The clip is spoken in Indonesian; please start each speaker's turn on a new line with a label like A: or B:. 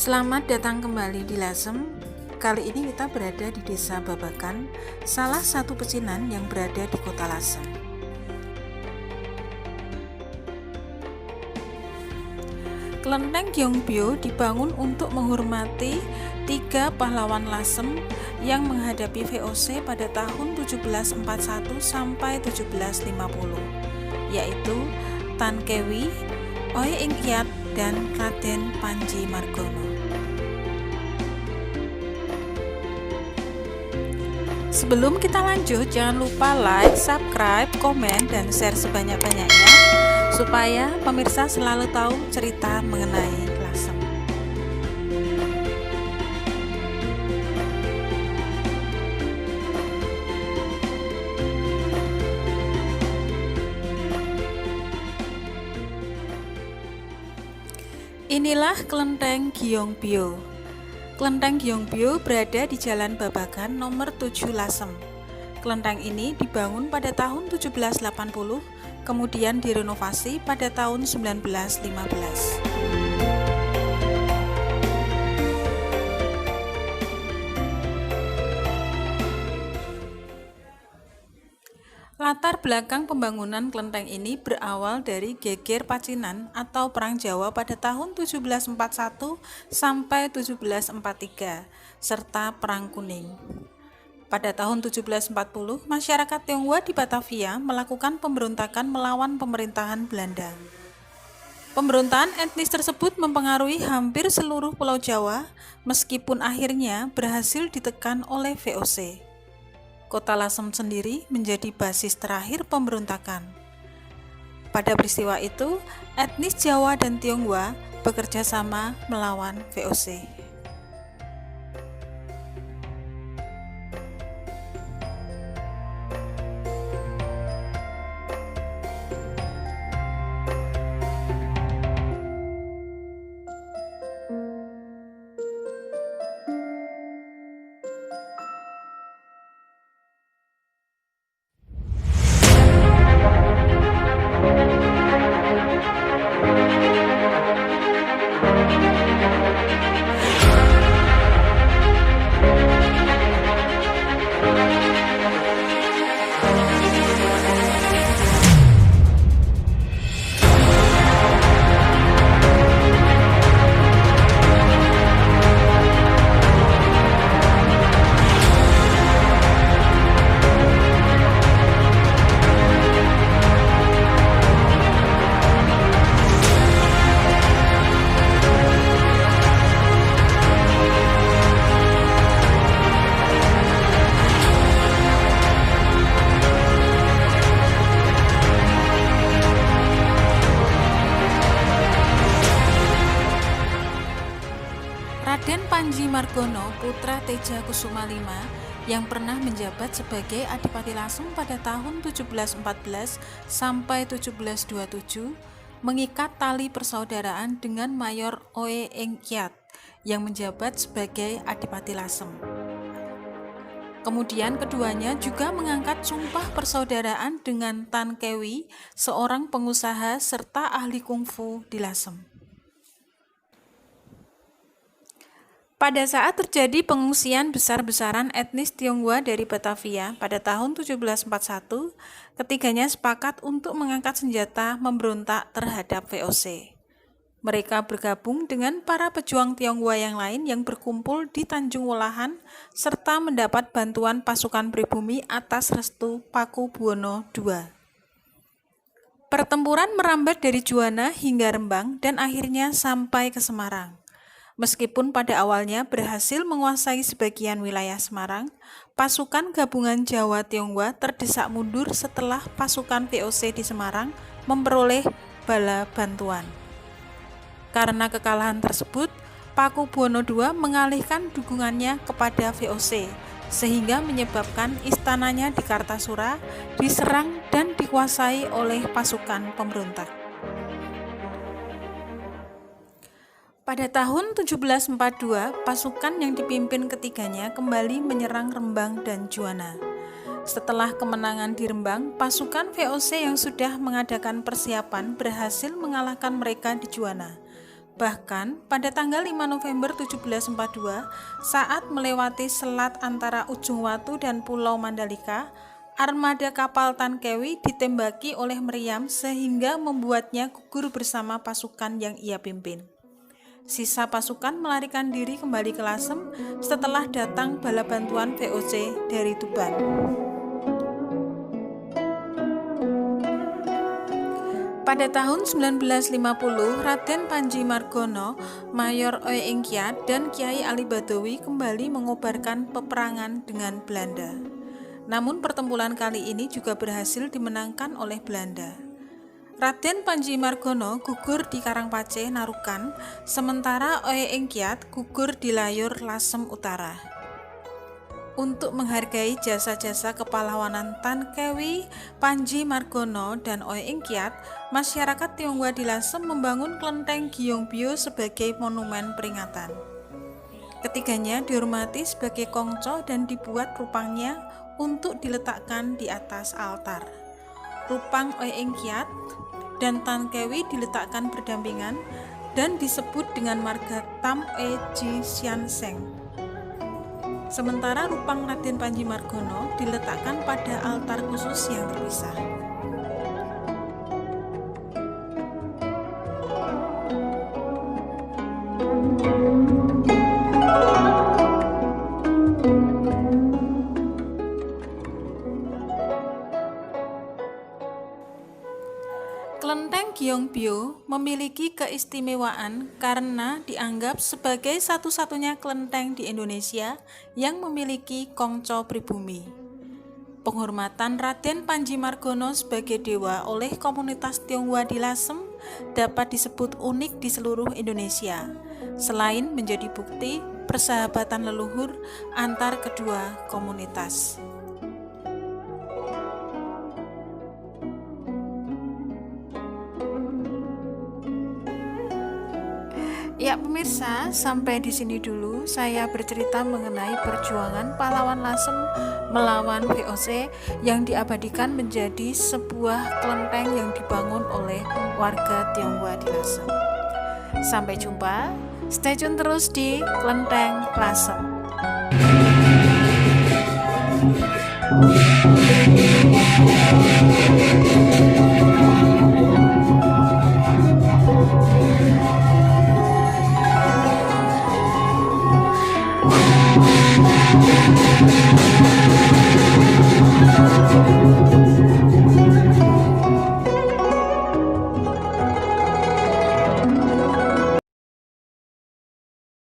A: Selamat datang kembali di Lasem. Kali ini kita berada di Desa Babakan, salah satu pecinan yang berada di Kota Lasem. Kelenteng Gyeongbyo dibangun untuk menghormati 3 pahlawan Lasem yang menghadapi VOC pada tahun 1741 sampai 1750, yaitu Tan Kewi, Oe Ingkiat, dan Raden Panji Margono. Sebelum kita lanjut, jangan lupa like, subscribe, komen, dan share sebanyak-banyaknya supaya pemirsa selalu tahu cerita mengenai Lasem. Inilah Kelenteng Gyeongbyo. Kelenteng Gyeongbyo berada di Jalan Babakan nomor 7 Lasem. Kelenteng ini dibangun pada tahun 1780, kemudian direnovasi pada tahun 1915. Latar belakang pembangunan kelenteng ini berawal dari geger Pacinan atau Perang Jawa pada tahun 1741 sampai 1743, serta Perang Kuning. Pada tahun 1740, masyarakat Tionghoa di Batavia melakukan pemberontakan melawan pemerintahan Belanda. Pemberontakan etnis tersebut mempengaruhi hampir seluruh Pulau Jawa, meskipun akhirnya berhasil ditekan oleh VOC. Kota Lasem sendiri menjadi basis terakhir pemberontakan. Pada peristiwa itu, etnis Jawa dan Tionghoa bekerja sama melawan VOC. Raden Panji Margono, putra Teja Kusuma V yang pernah menjabat sebagai Adipati Lasem pada tahun 1714 sampai 1727, mengikat tali persaudaraan dengan Mayor Oe Ingkiat yang menjabat sebagai Adipati Lasem. Kemudian keduanya juga mengangkat sumpah persaudaraan dengan Tan Kewi, seorang pengusaha serta ahli kungfu di Lasem. Pada saat terjadi pengungsian besar-besaran etnis Tionghoa dari Batavia pada tahun 1741, ketiganya sepakat untuk mengangkat senjata memberontak terhadap VOC. Mereka bergabung dengan para pejuang Tionghoa yang lain yang berkumpul di Tanjung Wolahan serta mendapat bantuan pasukan pribumi atas restu Paku Buwono II. Pertempuran merambat dari Juwana hingga Rembang dan akhirnya sampai ke Semarang. Meskipun pada awalnya berhasil menguasai sebagian wilayah Semarang, pasukan gabungan Jawa Tionghoa terdesak mundur setelah pasukan VOC di Semarang memperoleh bala bantuan. Karena kekalahan tersebut, Pakubuwono II mengalihkan dukungannya kepada VOC, sehingga menyebabkan istananya di Kartasura diserang dan dikuasai oleh pasukan pemberontak. Pada tahun 1742, pasukan yang dipimpin ketiganya kembali menyerang Rembang dan Juwana. Setelah kemenangan di Rembang, pasukan VOC yang sudah mengadakan persiapan berhasil mengalahkan mereka di Juwana. Bahkan, pada tanggal 5 November 1742, saat melewati selat antara Ujung Watu dan Pulau Mandalika, armada kapal Tan Kewi ditembaki oleh meriam sehingga membuatnya gugur bersama pasukan yang ia pimpin. Sisa pasukan melarikan diri kembali ke Lasem setelah datang bala bantuan VOC dari Tuban. Pada tahun 1950, Raden Panji Margono, Mayor Oe Ingkiat, dan Kiai Ali Badawi kembali mengobarkan peperangan dengan Belanda. Namun pertempuran kali ini juga berhasil dimenangkan oleh Belanda. Raden Panji Margono gugur di Karangpace, Narukan, sementara Oe Ingkiat gugur di Layur, Lasem Utara. Untuk menghargai jasa-jasa kepahlawanan Tan Kewi, Panji Margono, dan Oe Ingkiat, masyarakat Tionghoa di Lasem membangun kelenteng Gyeongbyo sebagai monumen peringatan. Ketiganya dihormati sebagai kongco dan dibuat rupangnya untuk diletakkan di atas altar. Rupang Oe Ingkiat dan Tan Kewi diletakkan berdampingan dan disebut dengan marga Tam Oe Ji Sian Seng. Sementara rupang Raden Panji Margono diletakkan pada altar khusus yang terpisah. Kelenteng Gyeongbyo memiliki keistimewaan karena dianggap sebagai satu-satunya kelenteng di Indonesia yang memiliki kongco pribumi. Penghormatan Raden Panji Margono sebagai dewa oleh komunitas Tionghoa di Lasem dapat disebut unik di seluruh Indonesia, selain menjadi bukti persahabatan leluhur antar kedua komunitas. Ya pemirsa, sampai di sini dulu saya bercerita mengenai perjuangan pahlawan Lasem melawan VOC yang diabadikan menjadi sebuah kelenteng yang dibangun oleh warga Tionghoa di Lasem. Sampai jumpa, stay tune terus di Kelenteng Lasem.